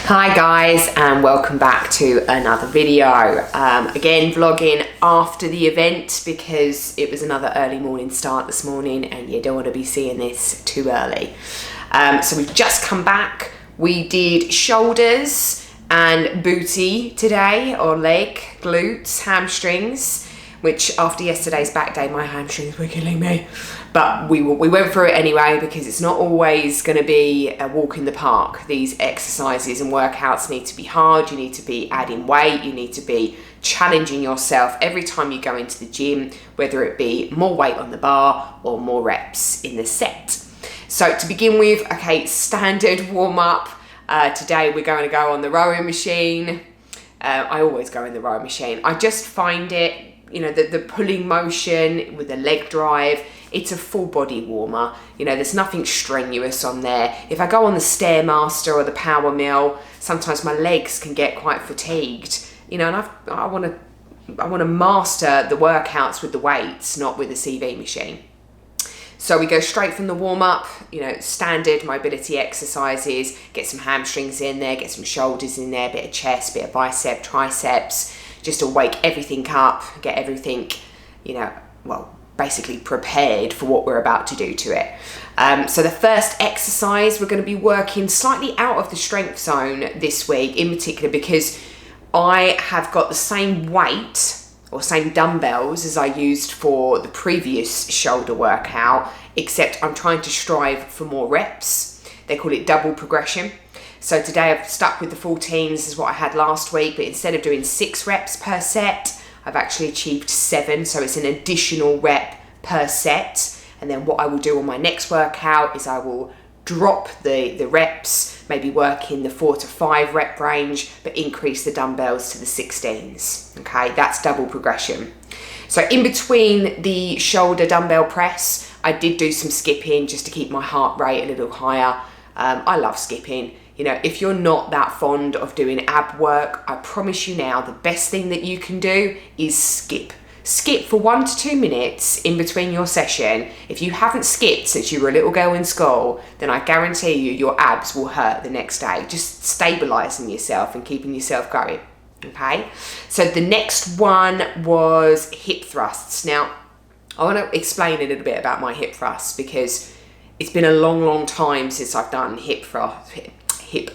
Hi guys, and welcome back to another video. Again, vlogging after the event because it was another early morning start this morning and you don't want to be seeing this too early. So we've just come back. We did shoulders and booty today, or leg, glutes, hamstrings, which after yesterday's back day, my hamstrings were killing me. But we went through it anyway because it's not always going to be a walk in the park. These exercises and workouts need to be hard. You need to be adding weight. You need to be challenging yourself every time you go into the gym, whether it be more weight on the bar or more reps in the set. So to begin with, okay, standard warm up. Today we're going to go on the rowing machine. I always go in the rowing machine. I just find it, you know, the pulling motion with the leg drive, it's a full body warmer. You know, there's nothing strenuous on there. If I go on the Stairmaster or the Power Mill, sometimes my legs can get quite fatigued. You know, and I want to master the workouts with the weights, not with the CV machine. So we go straight from the warm up, you know, standard mobility exercises, get some hamstrings in there, get some shoulders in there, bit of chest, bit of bicep, triceps, just to wake everything up, get everything, you know, well, basically prepared for what we're about to do to it. So the first exercise, we're going to be working slightly out of the strength zone this week, in particular because I have got the same weight or same dumbbells as I used for the previous shoulder workout, except I'm trying to strive for more reps. They call it double progression. So today I've stuck with the 14s as what I had last week, but instead of doing 6 reps per set, I've actually achieved 7, so it's an additional rep per set. And then what I will do on my next workout is I will drop the reps, maybe work in the 4 to 5 rep range, but increase the dumbbells to the 16s. Okay, that's double progression. So in between the shoulder dumbbell press, I did do some skipping just to keep my heart rate a little higher. I love skipping. You know, if you're not that fond of doing ab work, I promise you now, the best thing that you can do is skip. Skip for 1 to 2 minutes in between your session. If you haven't skipped since you were a little girl in school, then I guarantee you your abs will hurt the next day. Just stabilizing yourself and keeping yourself going. Okay, so the next one was hip thrusts. Now, I want to explain a little bit about my hip thrusts because it's been a long time since I've done hip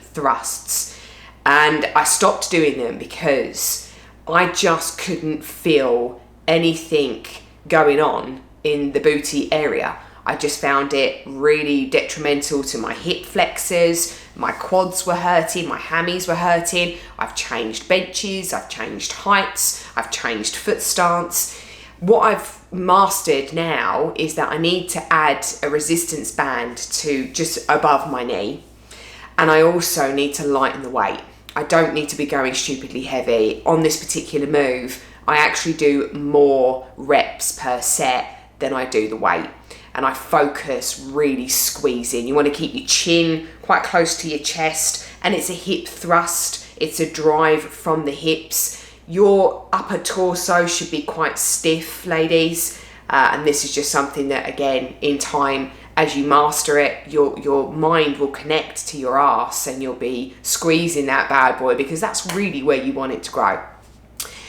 thrusts, and I stopped doing them because I just couldn't feel anything going on in the booty area. I just found it really detrimental to my hip flexors. My quads were hurting, my hammies were hurting. I've changed benches, I've changed heights, I've changed foot stance. What I've mastered now is that I need to add a resistance band to just above my knee. And I also need to lighten the weight. I don't need to be going stupidly heavy. On this particular move, I actually do more reps per set than I do the weight. And I focus really squeezing. You want to keep your chin quite close to your chest. And it's a hip thrust. It's a drive from the hips. Your upper torso should be quite stiff, ladies. And this is just something that, again, in time, as you master it, your mind will connect to your ass and you'll be squeezing that bad boy because that's really where you want it to grow.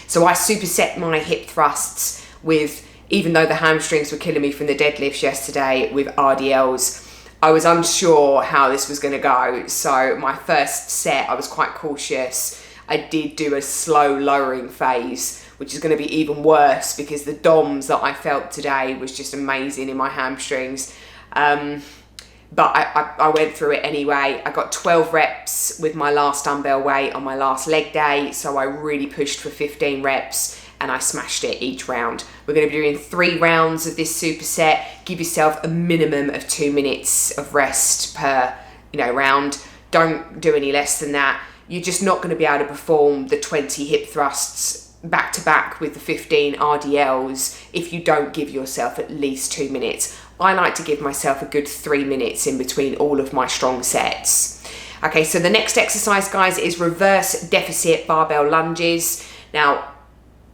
So I superset my hip thrusts with, even though the hamstrings were killing me from the deadlifts yesterday, with RDLs. I was unsure how this was going to go. So my first set, I was quite cautious. I did do a slow lowering phase, which is going to be even worse because the DOMs that I felt today was just amazing in my hamstrings. But I went through it anyway. I got 12 reps with my last dumbbell weight on my last leg day. So I really pushed for 15 reps and I smashed it each round. We're going to be doing 3 rounds of this superset. Give yourself a minimum of 2 minutes of rest per, round. Don't do any less than that. You're just not going to be able to perform the 20 hip thrusts back to back with the 15 RDLs if you don't give yourself at least 2 minutes. I like to give myself a good 3 minutes in between all of my strong sets. Okay, so the next exercise, guys, is reverse deficit barbell lunges. Now,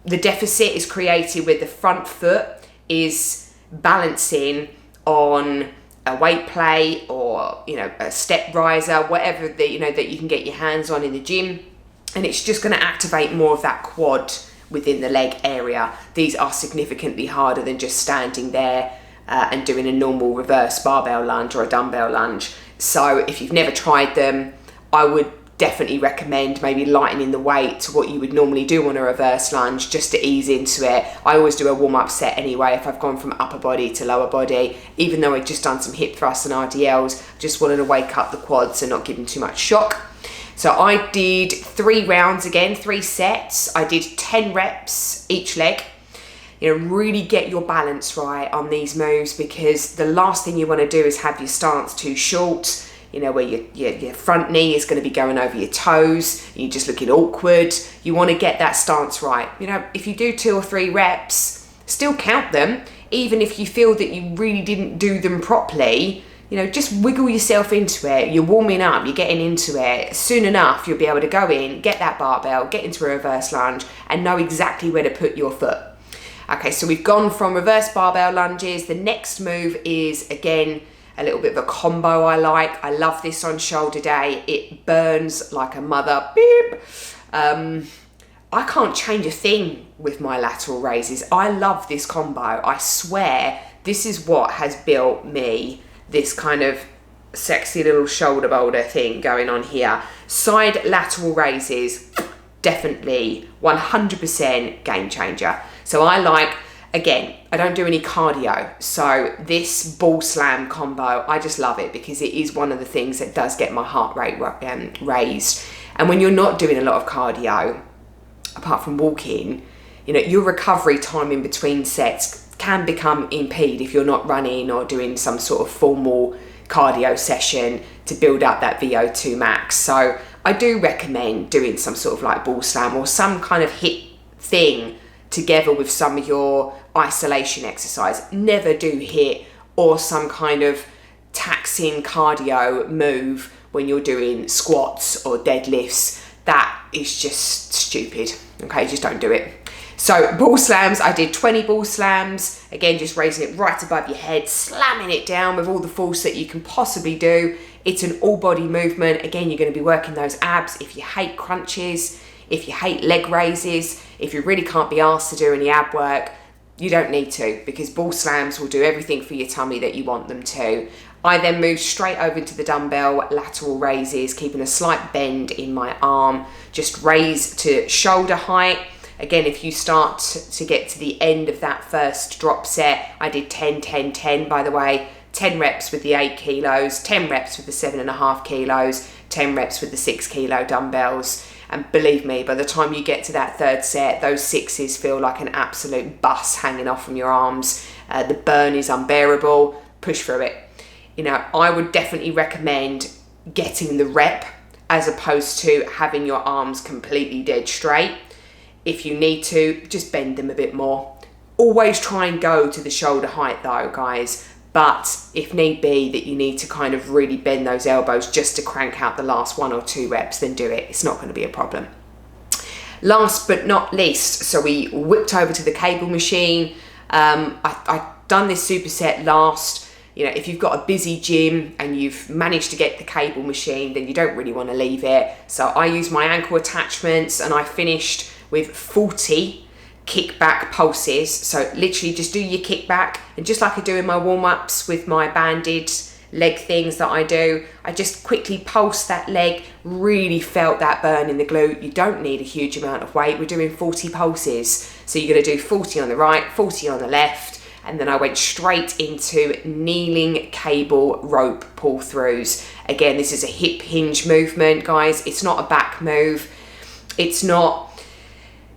the deficit is created with the front foot is balancing on a weight plate or, you know, a step riser, whatever that, you know, that you can get your hands on in the gym. And it's just going to activate more of that quad within the leg area. These are significantly harder than just standing there and doing a normal reverse barbell lunge or a dumbbell lunge. So if you've never tried them, I would definitely recommend maybe lightening the weight to what you would normally do on a reverse lunge, just to ease into it. I always do a warm-up set anyway if I've gone from upper body to lower body, even though I've just done some hip thrusts and RDLs, just wanted to wake up the quads and not give them too much shock. So I did 3 rounds again, 3 sets. I did 10 reps each leg. You know, really get your balance right on these moves, because the last thing you want to do is have your stance too short, you know, where your front knee is going to be going over your toes, and you're just looking awkward. You want to get that stance right. You know, if you do 2 or 3 reps, still count them, even if you feel that you really didn't do them properly. You know, just wiggle yourself into it. You're warming up, you're getting into it. Soon enough, you'll be able to go in, get that barbell, get into a reverse lunge, and know exactly where to put your foot. Okay, so we've gone from reverse barbell lunges. The next move is, again, a little bit of a combo I like. I love this on shoulder day. It burns like a mother. Beep. I can't change a thing with my lateral raises. I love this combo. I swear this is what has built me this kind of sexy little shoulder boulder thing going on here. Side lateral raises, definitely 100% game changer. So I like, again, I don't do any cardio, so this ball slam combo, I just love it because it is one of the things that does get my heart rate raised. And when you're not doing a lot of cardio, apart from walking, you know, your recovery time in between sets can become impeded if you're not running or doing some sort of formal cardio session to build up that VO2 max. So I do recommend doing some sort of like ball slam or some kind of HIIT thing together with some of your isolation exercise. Never do HIIT or some kind of taxing cardio move when you're doing squats or deadlifts. That is just stupid. Okay, just don't do it. So ball slams, I did 20 ball slams. Again, just raising it right above your head, slamming it down with all the force that you can possibly do. It's an all body movement. Again, you're going to be working those abs. If you hate crunches, if you hate leg raises, if you really can't be asked to do any ab work, you don't need to, because ball slams will do everything for your tummy that you want them to. I then moved straight over to the dumbbell lateral raises, keeping a slight bend in my arm, just raise to shoulder height. Again, if you start to get to the end of that first drop set, I did 10, 10, 10, by the way, 10 reps with the 8 kilos, 10 reps with the 7.5 kilos, 10 reps with the 6 kilo dumbbells. And believe me, by the time you get to that third set, those 6s feel like an absolute bus hanging off from your arms. The burn is unbearable. Push through it. You know, I would definitely recommend getting the rep as opposed to having your arms completely dead straight. If you need to, just bend them a bit more. Always try and go to the shoulder height though, guys. But if need be that you need to kind of really bend those elbows just to crank out the last 1 or 2 reps, then do it. It's not going to be a problem. Last but not least, so we whipped over to the cable machine. I've done this superset last. You know, if you've got a busy gym and you've managed to get the cable machine, then you don't really want to leave it. So I use my ankle attachments and I finished with 40 kickback pulses. So literally just do your kickback, and just like I do in my warm-ups with my banded leg things that I do, I just quickly pulse that leg, really felt that burn in the glute. You don't need a huge amount of weight. We're doing 40 pulses. So you're going to do 40 on the right, 40 on the left, and then I went straight into kneeling cable rope pull throughs. Again, this is a hip hinge movement, guys. It's not a back move. It's not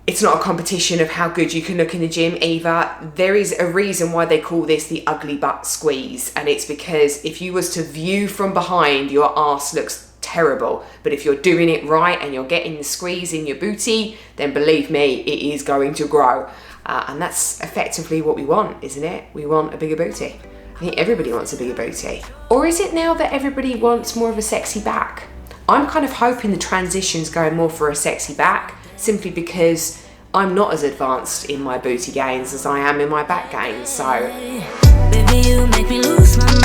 a competition of how good you can look in the gym either. There is a reason why they call this the ugly butt squeeze, and it's because if you was to view from behind, your ass looks terrible. But if you're doing it right and you're getting the squeeze in your booty, then believe me, it is going to grow. And that's effectively what we want, isn't it? We want a bigger booty. I think everybody wants a bigger booty. Or is it now that everybody wants more of a sexy back? I'm kind of hoping the transition's going more for a sexy back, simply because I'm not as advanced in my booty gains as I am in my back gains. So, baby, you make me lose my mind.